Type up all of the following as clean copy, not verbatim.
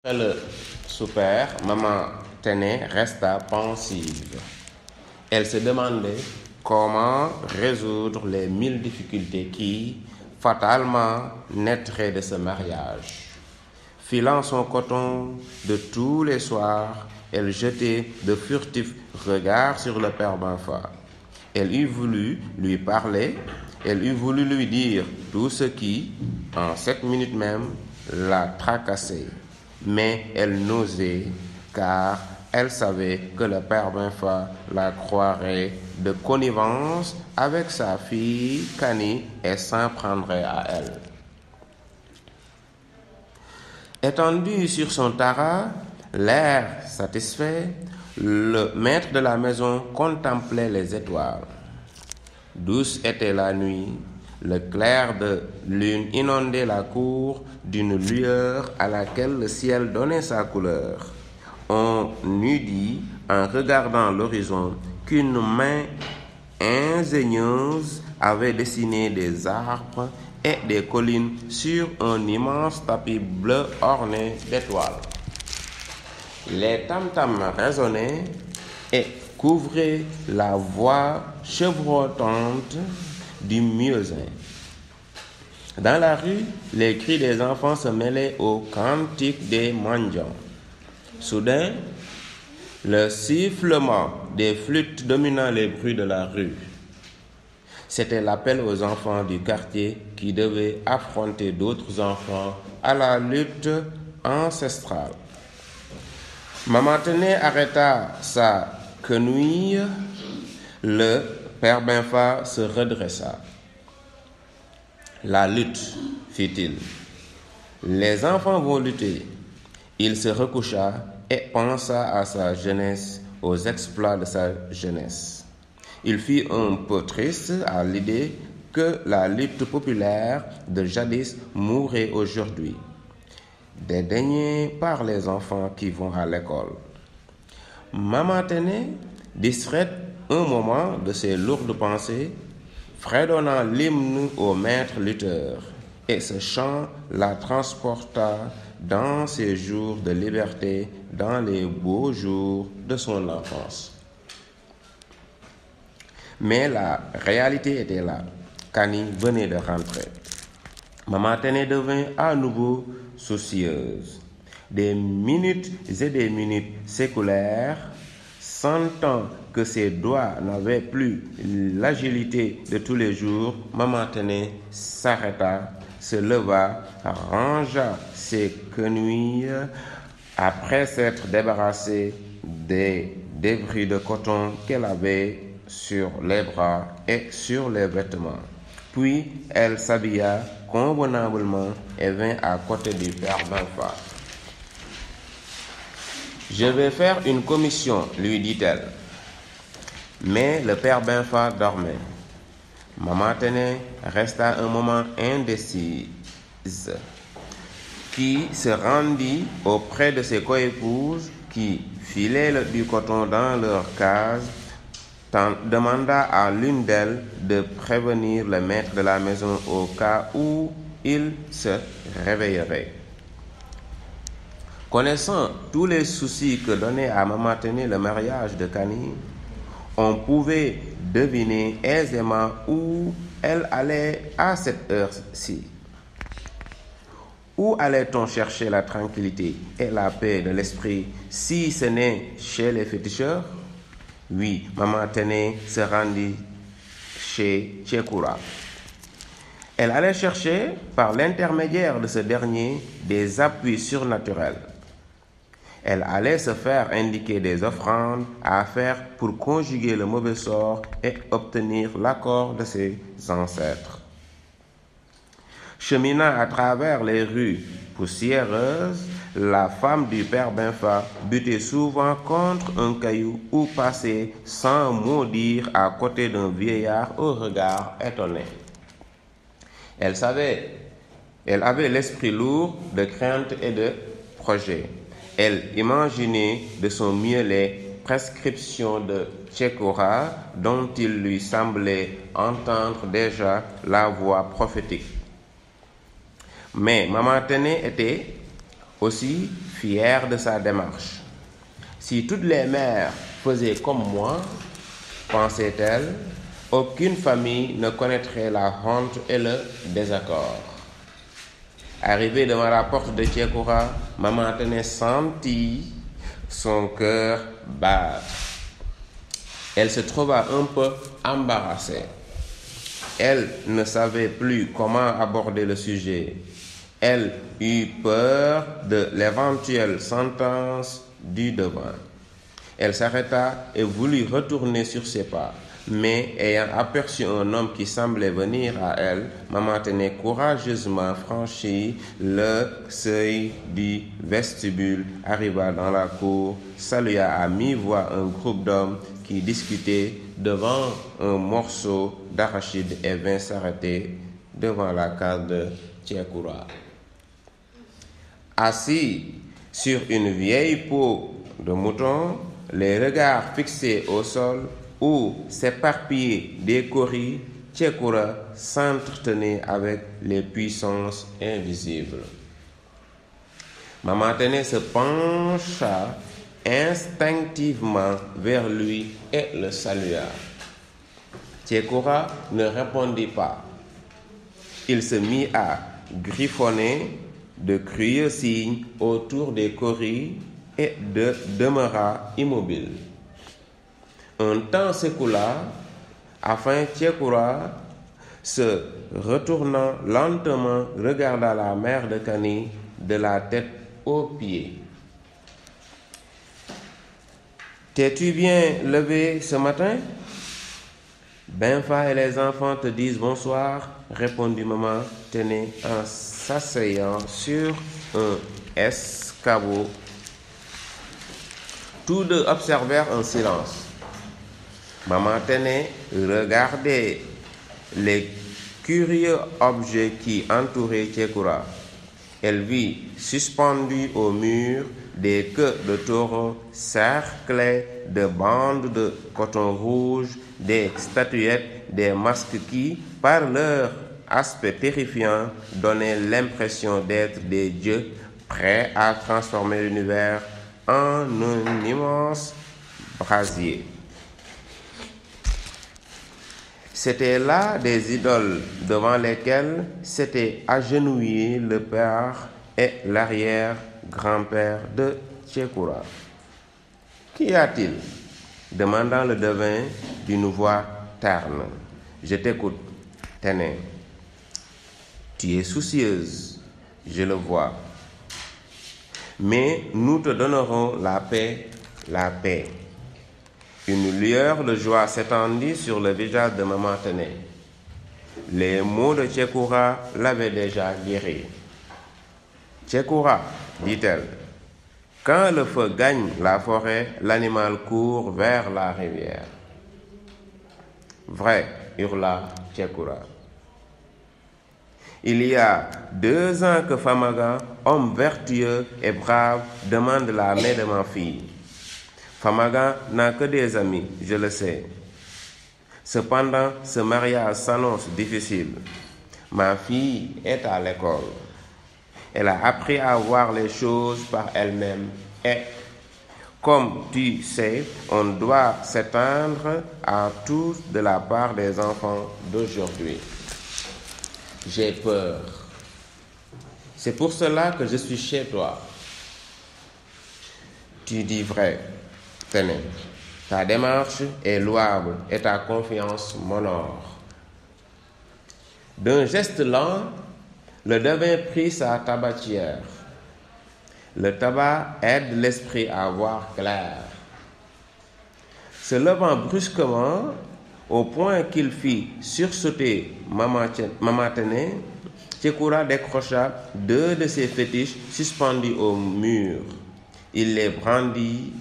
Après le souper, maman Téné resta pensive. Elle se demandait comment résoudre les 1000 difficultés qui, fatalement, naîtraient de ce mariage. Filant son coton de tous les soirs, elle jetait de furtifs regards sur le père Benfa. Elle eût voulu lui parler, elle eût voulu lui dire tout ce qui, en 7 minutes même, la tracassait. Mais elle n'osait, car elle savait que le père Benfa la croirait de connivence avec sa fille Kani et s'en prendrait à elle. Étendu sur son tara, l'air satisfait, le maître de la maison contemplait les étoiles. Douce était la nuit, le clair de lune inondait la cour d'une lueur à laquelle le ciel donnait sa couleur. On eût dit, en regardant l'horizon, qu'une main ingénieuse avait dessiné des arbres et des collines sur un immense tapis bleu orné d'étoiles. Les tam-tams résonnaient et couvraient la voie chevrotante du muezzin. Dans la rue, les cris des enfants se mêlaient aux cantiques des mendiants. Soudain, le sifflement des flûtes dominant les bruits de la rue. C'était l'appel aux enfants du quartier qui devaient affronter d'autres enfants à la lutte ancestrale. Maman Téné arrêta sa quenouille. Le père Benfa se redressa. La lutte, fit-il. Les enfants vont lutter. Il se recoucha et pensa à sa jeunesse, aux exploits de sa jeunesse. Il fut un peu triste à l'idée que la lutte populaire de jadis mourrait aujourd'hui, dédaigné par les enfants qui vont à l'école. Maman Téné, distraite un moment de ses lourdes pensées, fredonnant l'hymne au maître lutteur, et ce chant la transporta dans ses jours de liberté, dans les beaux jours de son enfance. Mais la réalité était là. Kani venait de rentrer. Maman Téné devint à nouveau soucieuse. Des minutes et des minutes s'écoulèrent, sentant que ses doigts n'avaient plus l'agilité de tous les jours. Maman Téné s'arrêta, se leva, rangea ses quenouilles après s'être débarrassée des débris de coton qu'elle avait sur les bras et sur les vêtements. Puis elle s'habilla convenablement et vint à côté du père Benfa. « Je vais faire une commission, lui dit-elle. Mais le père Benfa dormait. Maman Téné resta un moment indécise, qui se rendit auprès de ses coépouses qui filaient du coton dans leur case, demanda à l'une d'elles de prévenir le maître de la maison au cas où il se réveillerait. Connaissant tous les soucis que donnait à Maman Téné le mariage de Kani, on pouvait deviner aisément où elle allait à cette heure-ci. Où allait-on chercher la tranquillité et la paix de l'esprit si ce n'est chez les féticheurs? Oui, Maman Téné se rendit chez Tchekoura. Elle allait chercher, par l'intermédiaire de ce dernier, des appuis surnaturels. Elle allait se faire indiquer des offrandes à faire pour conjuguer le mauvais sort et obtenir l'accord de ses ancêtres. Cheminant à travers les rues poussiéreuses, la femme du père Benfa butait souvent contre un caillou ou passait sans mot dire à côté d'un vieillard au regard étonné. Elle avait l'esprit lourd de crainte et de projets. Elle imaginait de son mieux les prescriptions de Tchekoura dont il lui semblait entendre déjà la voix prophétique. Mais Maman Téné était aussi fière de sa démarche. Si toutes les mères faisaient comme moi, pensait-elle, aucune famille ne connaîtrait la honte et le désaccord. Arrivée devant la porte de Tchekura, maman Tené sentit son cœur battre. Elle se trouva un peu embarrassée. Elle ne savait plus comment aborder le sujet. Elle eut peur de l'éventuelle sentence du devin. Elle s'arrêta et voulut retourner sur ses pas. Mais ayant aperçu un homme qui semblait venir à elle, maman Tené courageusement franchit le seuil du vestibule, arriva dans la cour, salua à mi-voix un groupe d'hommes qui discutaient devant un morceau d'arachide et vint s'arrêter devant la case de Tchekura. Assis sur une vieille peau de mouton, les regards fixés au sol, où s'éparpillaient des coris, Tchekura s'entretenait avec les puissances invisibles. Maman Tené se pencha instinctivement vers lui et le salua. Tchekura ne répondit pas. Il se mit à griffonner de curieux signes autour des coris et demeura immobile. Un temps s'écoula, afin Tchekura, se retournant lentement, regarda la mère de Kani de la tête aux pieds. « T'es-tu bien levé ce matin? Benfa et les enfants te disent bonsoir, répondit maman Tené en s'asseyant sur un escabeau. Tous deux observèrent un silence. Maman Tené regardait les curieux objets qui entouraient Tchekura. Elle vit suspendues au mur des queues de taureaux cerclées de bandes de coton rouge, des statuettes, des masques qui, par leur aspect terrifiant, donnaient l'impression d'être des dieux prêts à transformer l'univers en un immense brasier. C'étaient là des idoles devant lesquelles s'étaient agenouillés le père et l'arrière-grand-père de Tchekura. « Qu'y a-t-il » demanda le devin d'une voix terne. « Je t'écoute, Tené. »« Tu es soucieuse, je le vois. Mais nous te donnerons la paix, la paix. » Une lueur de joie s'étendit sur le visage de maman Tené. Les mots de Tchekura l'avaient déjà guéri. « Tchekura, dit-elle, quand le feu gagne la forêt, l'animal court vers la rivière. »« Vrai, hurla Tchekura. Il y a 2 ans que Famaga, homme vertueux et brave, demande la main de ma fille. Famaga n'a que des amis, je le sais. Cependant, ce mariage s'annonce difficile. Ma fille est à l'école. Elle a appris à voir les choses par elle-même et, comme tu sais, on doit s'étendre à tous de la part des enfants d'aujourd'hui. J'ai peur. C'est pour cela que je suis chez toi. Tu dis vrai. Tené, ta démarche est louable et ta confiance m'honore. D'un geste lent, le devin prit sa tabatière. Le tabac aide l'esprit à voir clair. Se levant brusquement, au point qu'il fit sursauter maman Tené, Tchekura décrocha 2 de ses fétiches suspendus au mur. Il les brandit,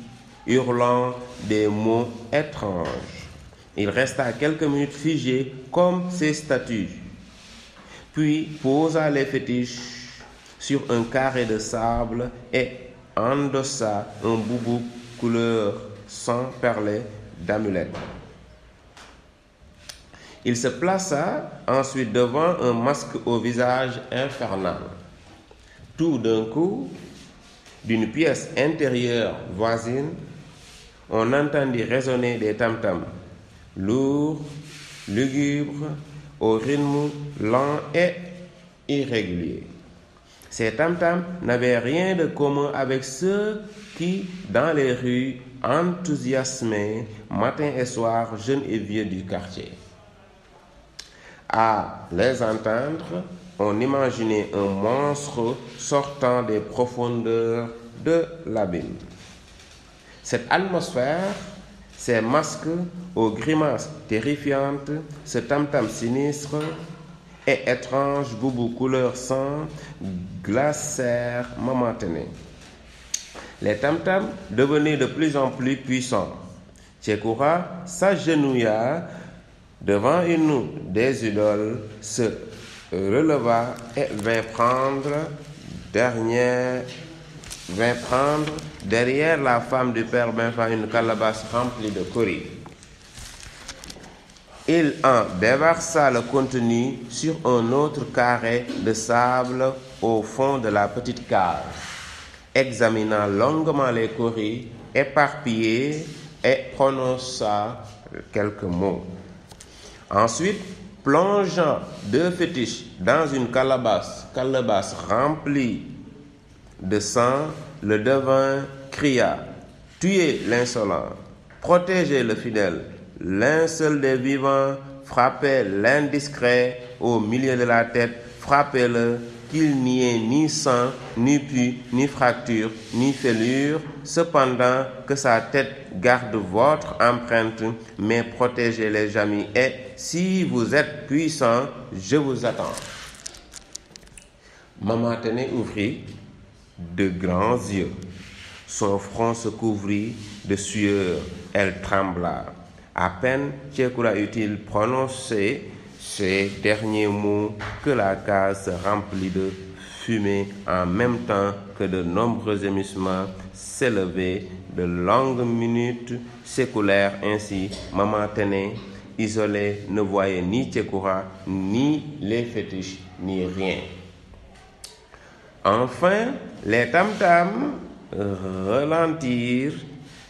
hurlant des mots étranges. Il resta quelques minutes figé comme ces statues, puis posa les fétiches sur un carré de sable et endossa un boubou couleur sang perlé d'amulette. Il se plaça ensuite devant un masque au visage infernal. Tout d'un coup, d'une pièce intérieure voisine, on entendit résonner des tam-tams, lourds, lugubres, au rythme lent et irrégulier. Ces tam-tams n'avaient rien de commun avec ceux qui, dans les rues, enthousiasmaient matin et soir jeunes et vieux du quartier. À les entendre, on imaginait un monstre sortant des profondeurs de l'abîme. Cette atmosphère, ces masques aux grimaces terrifiantes, ce tam-tam sinistre et étrange boubou couleur sang glacèrent Maman Téné. Les tam-tams devenaient de plus en plus puissants. Tchékoura s'agenouilla devant une des idoles, se releva et vint prendre derrière la femme du père Benfa une calebasse remplie de cori. Il en déversa le contenu sur un autre carré de sable au fond de la petite cave, examina longuement les coris éparpillés et prononça quelques mots. Ensuite, plongeant 2 fétiches dans une calebasse remplie de sang, le devin cria « Tuez l'insolent, protégez le fidèle, l'un seul des vivants, frappez l'indiscret au milieu de la tête, frappez-le, qu'il n'y ait ni sang, ni pus, ni fracture, ni fêlure, cependant que sa tête garde votre empreinte, mais protégez les amis, et si vous êtes puissant, je vous attends. » Maman Téné ouvrit de grands yeux. Son front se couvrit de sueur. Elle trembla. À peine Tchékoura eut-il prononcé ces derniers mots que la case se remplit de fumée en même temps que de nombreux émissements s'élevaient. De longues minutes s'écoulèrent ainsi. Maman Téné, isolée, ne voyait ni Tchékoura, ni les fétiches, ni rien. Enfin, les tam-tams ralentirent,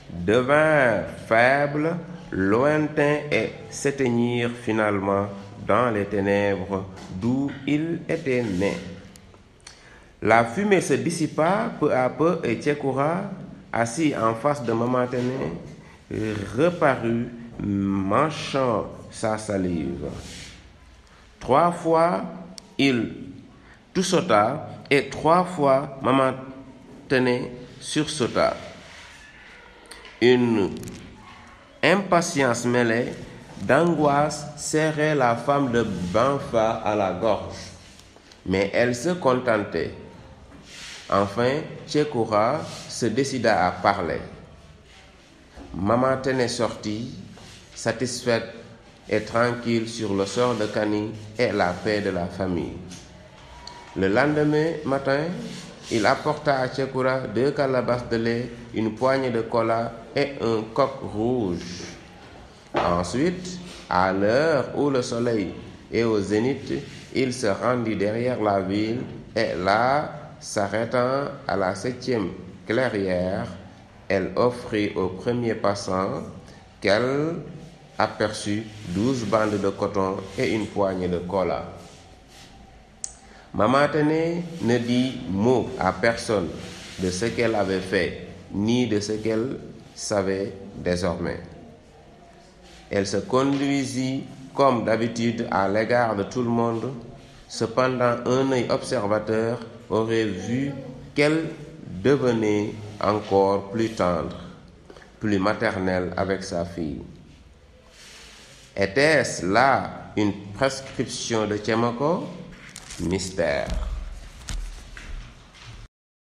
devinrent faibles, lointains et s'éteignirent finalement dans les ténèbres d'où ils étaient nés. La fumée se dissipa peu à peu et Tchékoura, assis en face de Maman Téné, reparut, mâchant sa salive. 3 fois, il toussota et 3 fois Maman Téné sursauta. Une impatience mêlée d'angoisse serrait la femme de Benfa à la gorge, mais elle se contentait. Enfin, Tchékoura se décida à parler. Maman Téné sortit, satisfaite et tranquille sur le sort de Kani et la paix de la famille. Le lendemain matin, il apporta à Tchékoura 2 calebasses de lait, une poignée de cola et un coq rouge. Ensuite, à l'heure où le soleil est au zénith, il se rendit derrière la ville et là, s'arrêtant à la 7e clairière, elle offrit au premier passant qu'elle aperçut 12 bandes de coton et une poignée de cola. Maman Téné ne dit mot à personne de ce qu'elle avait fait, ni de ce qu'elle savait désormais. Elle se conduisit comme d'habitude à l'égard de tout le monde. Cependant, un œil observateur aurait vu qu'elle devenait encore plus tendre, plus maternelle avec sa fille. Était-ce là une prescription de Tchémako? Mystère.